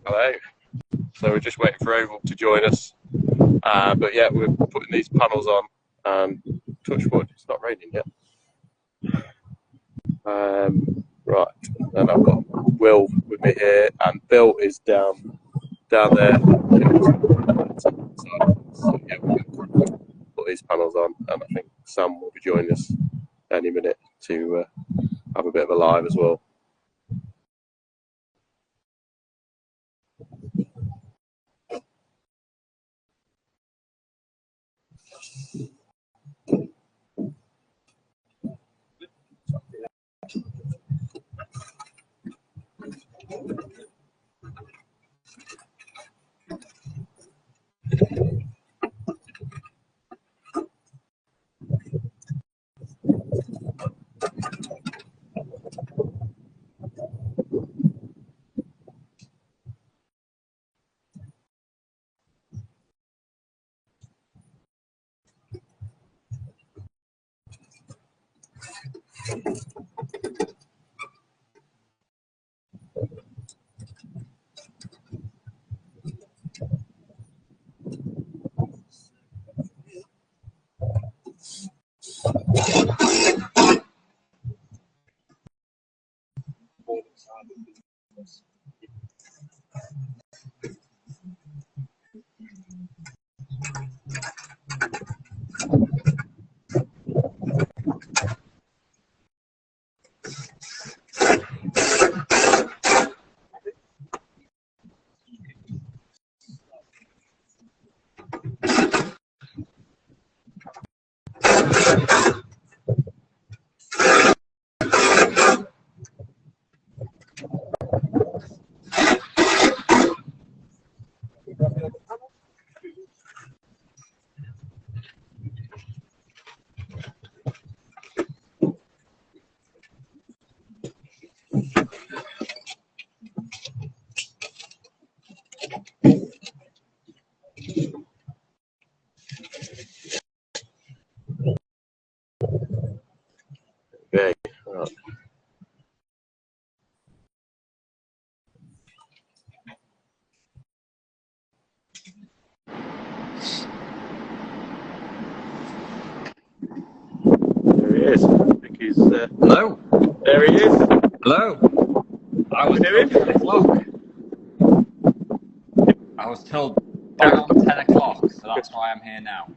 Hello. So we're just waiting for Oval to join us. But yeah, we're putting these panels on and touch wood, it's not raining yet. Right, and I've got Will with me here, and Bill is down there. So yeah, we're going to put these panels on, and I think Sam will be joining us any minute to have a bit of a live as well. Okay, right. There he is. I think he's Hello. there. He is. Hello. I was told 10 o'clock. I was told bang on 10 o'clock, so that's why I'm here now.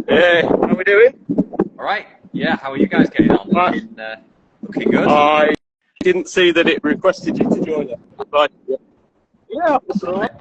Hey, how are we doing? All right. Yeah, how are you guys getting on? Looking good. I didn't see that it requested you to join it. But, yeah, it's all right.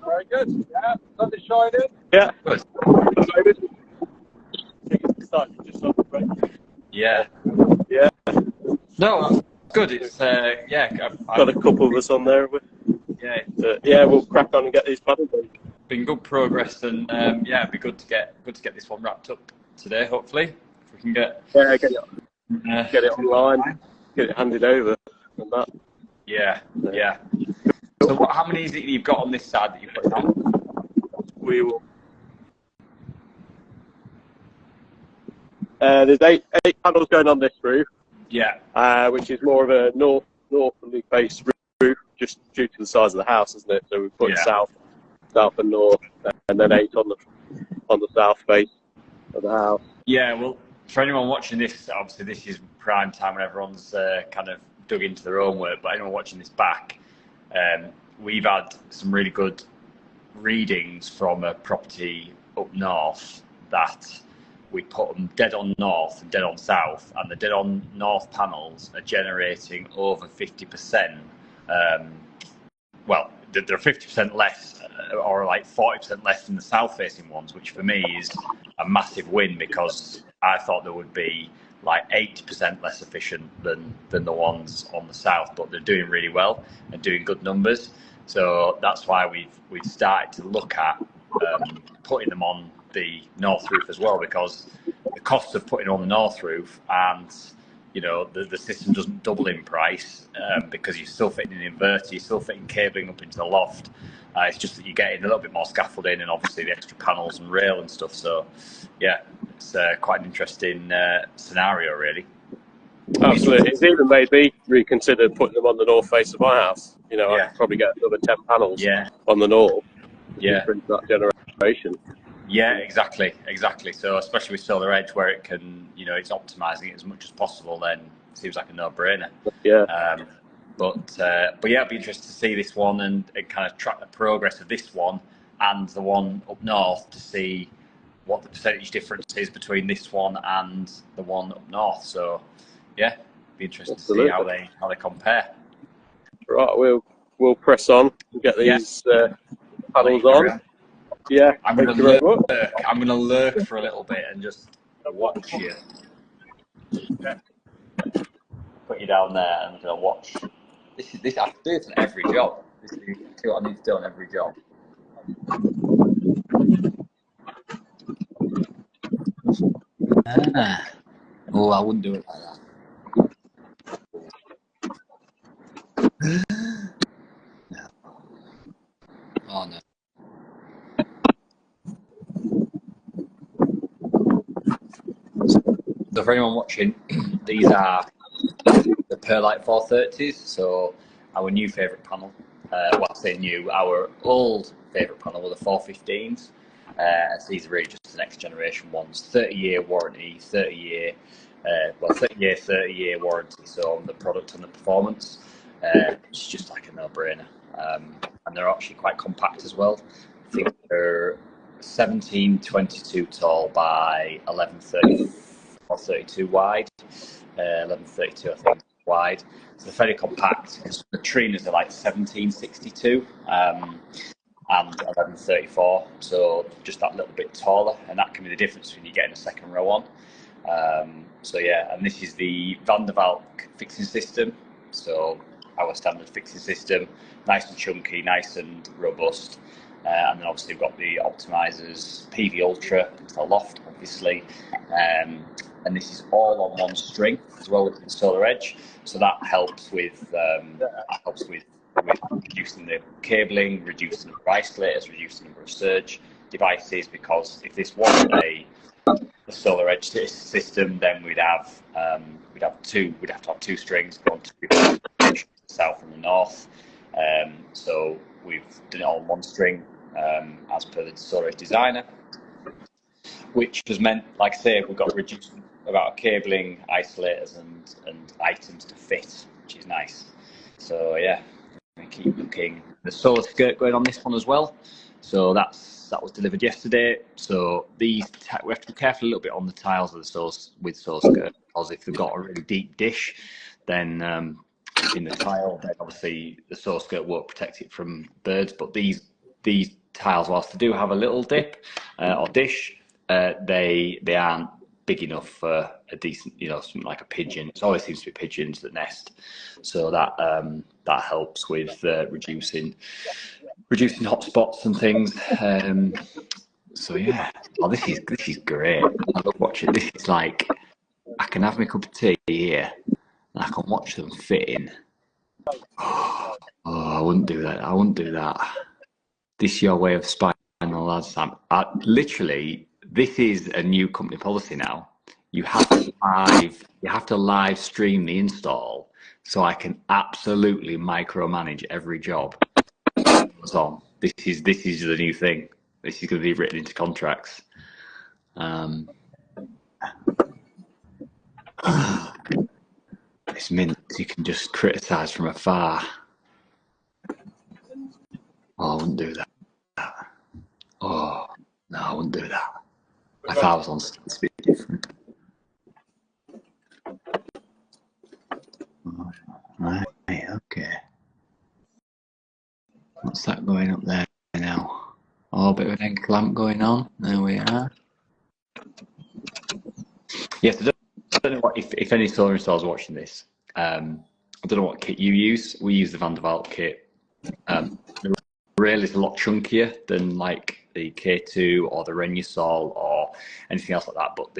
Very good. Yeah, sun is shining. Yeah. Good. Yeah. Yeah. No, good. It's yeah. Got a couple of us on there. Yeah. Yeah, we'll crack on and get these paddles on. Been good progress, and yeah, it'd be good to get this one wrapped up today. Hopefully, if we can get get it online, get it handed over, and that. Yeah. Yeah. So, how many is it you've got on this side that you're putting on? We will. There's eight panels going on this roof. Yeah. Which is more of a northerly faced roof, just due to the size of the house, isn't it? So we've put south and north, and then 8 on the south face of the house. Yeah. Well, for anyone watching this, obviously this is prime time when everyone's kind of dug into their own work. But anyone watching this back, we've had some really good readings from a property up north that we put them dead on north and dead on south, and the dead on north panels are generating over 50%. Well, they're 50% less, or like 40% less than the south facing ones, which for me is a massive win, because I thought there would be like 80% less efficient than the ones on the south, but they're doing really well and doing good numbers. So that's why we've started to look at putting them on the north roof as well, because the cost of putting on the north roof, and you know, the system doesn't double in price, because you're still fitting an inverter, you're still fitting cabling up into the loft. It's just that you're getting a little bit more scaffolding and obviously the extra panels and rail and stuff. So yeah, it's quite an interesting scenario, really. Absolutely. It's even made me reconsider putting them on the north face of my house. You know, I could probably get another 10 panels on the north. Yeah. For that generation. Yeah, exactly. So especially with Solar Edge, where it can, you know, it's optimizing it as much as possible, then it seems like a no-brainer. Yeah. But yeah, I'd be interested to see this one and kind of track the progress of this one and the one up north to see what the percentage difference is between this one and the one up north. So yeah, be interested to see how they compare. Right, we'll press on and get these panels on. Yeah, I'm gonna lurk for a little bit and just watch you. Put you down there and I'm gonna watch. This I do this on every job. This is what I need to do on every job. Oh, I wouldn't do it like that. No. Oh no. So for anyone watching, these are the Perlite 430s. So our new favourite panel. Well, I say new. Our old favourite panel were the 415s. So these are really just the next generation ones. 30-year warranty, 30-year, 30-year warranty. So on the product and the performance, it's just like a no-brainer. And they're actually quite compact as well. I think they're 1722 tall by 1130 or 32 wide. 1132, I think, wide. So they're fairly compact. The trainers are like 1762 and 1134. So just that little bit taller, and that can be the difference when you get in a second row on. So yeah, and this is the Van der Valk fixing system. So our standard fixing system, nice and chunky, nice and robust. And then obviously we've got the optimizers, PV Ultra, the loft, obviously. And this is all on one string as well with the Solar Edge. So that helps with reducing the cabling, reducing the number of isolators, reducing the number of surge devices. Because if this wasn't a Solar Edge system, then we'd have to have two strings going to the south and the north. So we've done it all on one string as per the Solar Edge designer, which has meant, like I say, we've got reduced about cabling, isolators, and items to fit, which is nice. So yeah, we keep looking. The solar skirt going on this one as well. So that was delivered yesterday. So these we have to be careful a little bit on the tiles of the solar skirt, because if they've got a really deep dish, then in the tile, then obviously the solar skirt won't protect it from birds. But these tiles, whilst they do have a little dip or dish, they aren't big enough for a decent, something like a pigeon. It always seems to be pigeons that nest, so that helps with reducing hot spots and things. So yeah, this is great. I love watching. This is like, I can have my cup of tea here and I can watch them fit in. Oh, I wouldn't do that. This is your way of spying on the lads, Sam. Literally, this is a new company policy now. You have to live stream the install, so I can absolutely micromanage every job. So this is the new thing. This is going to be written into contracts. This mint, you can just criticise from afar. Oh, I wouldn't do that. Oh no, I wouldn't do that. If I was on stage, it'd be different. Right, okay. What's that going up there now? Oh, a bit of an egg lamp going on. There we are. Yes, I don't know what, if any solar installers are watching this. I don't know what kit you use. We use the Van der Valk kit. The rail is a lot chunkier than like the K2 or the Renusol or anything else like that. But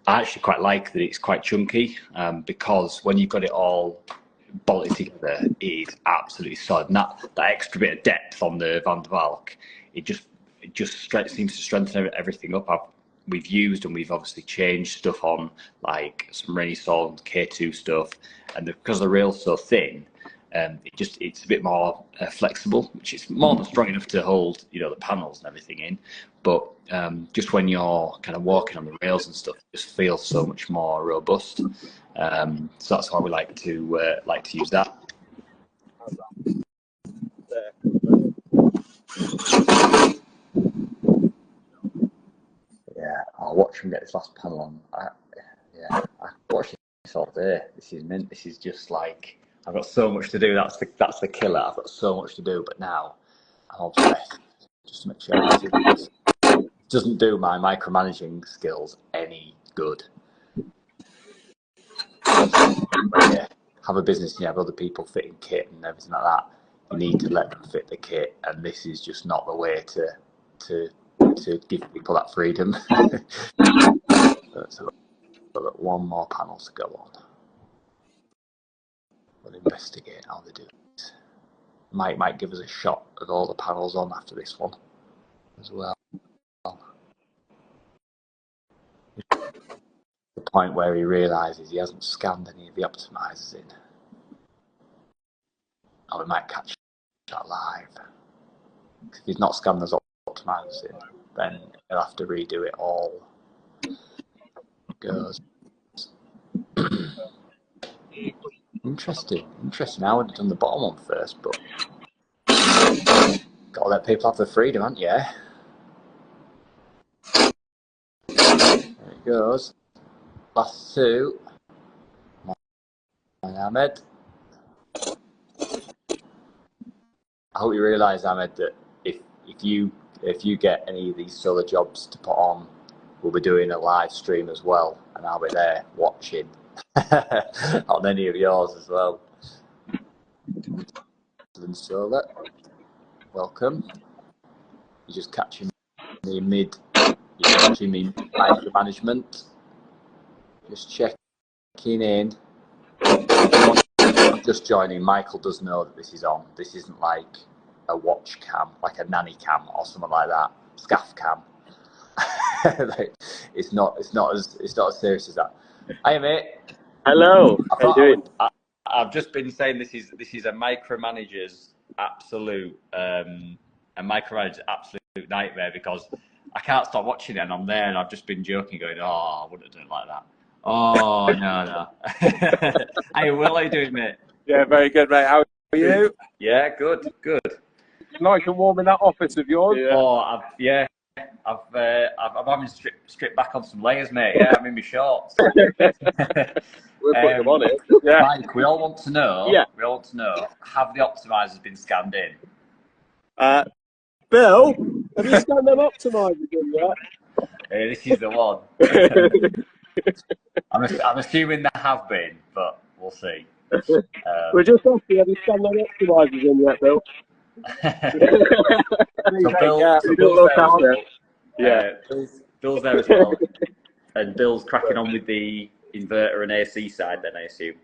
I actually quite like that it's quite chunky, because when you've got it all bolted together, it is absolutely solid. And that extra bit of depth on the Van der Valk, it just seems to strengthen everything up. we've used, and we've obviously changed stuff on, like some Renisol and K2 stuff, and because the rail's so thin, it's a bit more flexible, which is more than strong enough to hold, you know, the panels and everything in. But just when you're kind of walking on the rails and stuff, it just feels so much more robust. So that's why we like to use that. Yeah, I'll watch him get this last panel on. I watched this all day. This is mint. This is just like, I've got so much to do. That's the killer. I've got so much to do, but now I'm obsessed just to make sure this doesn't do my micromanaging skills any good. But yeah, have a business and you have other people fitting kit and everything like that. You need to let them fit the kit, and this is just not the way to give people that freedom. So we've got one more panel to go on. We'll investigate how they do it. Might give us a shot of all the panels on after this one as well. The point where he realises he hasn't scanned any of the optimizers in. Or we might catch that live. If he's not scanned those optimizers in, then he'll have to redo it all. Goes. Interesting. I would have done the bottom one first, but gotta let people have the freedom, haven't you? There it goes. Last two. And Ahmed. I hope you realise, Ahmed, that if you get any of these solar jobs to put on, we'll be doing a live stream as well, and I'll be there watching on any of yours as well. Solar, welcome. You're just catching me micromanagement. Just checking in. Just joining. Michael does know that this is on. This isn't like a watch cam, like a nanny cam or something like that. Scaff cam. It's not as serious as that. Hi mate. Hello. How you doing? I've just been saying this is a micromanager's absolute nightmare, because I can't stop watching it and I'm there and I've just been joking, going, oh, I wouldn't have done it like that. Oh no. Hey Will, how you doing, mate? Yeah, very good, mate. How are you? Yeah, good. Nice and warm in that office of yours. Yeah. Oh, I'm having stripped back on some layers, mate. Yeah, I'm in my shorts. We're putting them on it. Yeah. Mike, we all want to know. Yeah. We all want to know. Have the optimizers been scanned in? Bill, have you scanned them optimizers in yet? This is the one. I'm assuming there have been, but we'll see. We're just asking, have you scanned them optimizers in yet, Bill? Bill's there as well. And Bill's cracking on with the inverter and AC side then, I assume.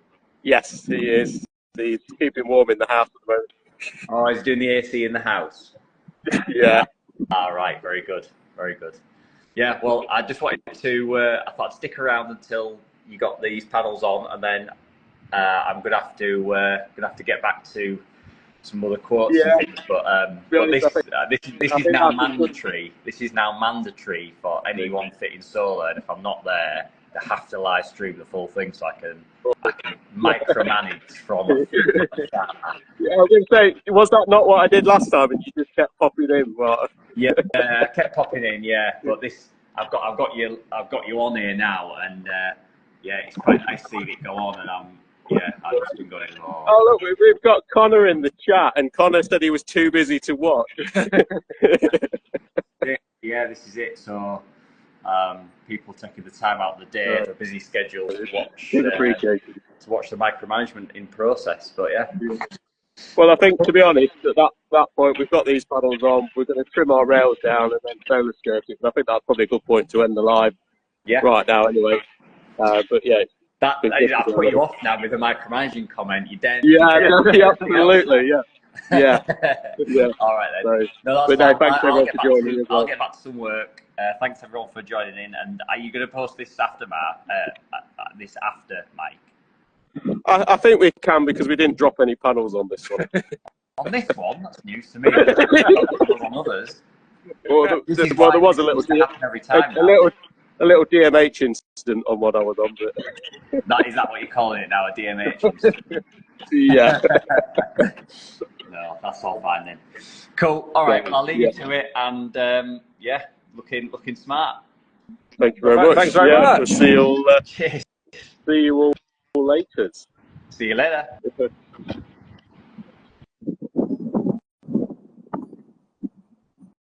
Yes, he is. He's keeping warm in the house at the moment. Oh, he's doing the AC in the house. Yeah. All right, very good. Yeah, well, I just wanted to, I thought I'd stick around until you got these panels on, and then I'm gonna have to get back to some other quotes and things, but this is now mandatory. This is now mandatory for anyone fitting solar, and if I'm not there, they have to live stream the full thing so I can micromanage from. Yeah, I was going to say, was that not what I did last time, and you just kept popping in? Well, yeah, I kept popping in, yeah, but this I've got you on here now, and yeah, it's quite nice seeing it go on, and I've just been going. Oh look, we've got Connor in the chat, and Connor said he was too busy to watch. Yeah, this is it. So people taking the time out of the day for a busy schedule to watch the micromanagement in process. But yeah. Well, I think, to be honest, at that point, we've got these panels on. We're going to trim our rails down and then solar scope it. I think that's probably a good point to end the live. Yeah. Right now, anyway. But yeah. I'll put you off now with the micromanaging comment. You dare? Yeah, absolutely. Yeah. Yeah. All right then. So, no, that's fine. Thanks everyone for joining. I'll get back to some work. Thanks everyone for joining in. And are you going to post this after, Mike? I think we can, because we didn't drop any panels on this one. On this one, that's news to me. On others. Well, there was a little DMH incident on one I was on. But... Is that what you're calling it now, a DMH incident? Yeah. No, that's all fine then. Cool. All right, well, I'll leave you to it. And yeah, looking smart. Thank you very much. Thanks very much. We'll see you all. Cheers. See you all later. See you later.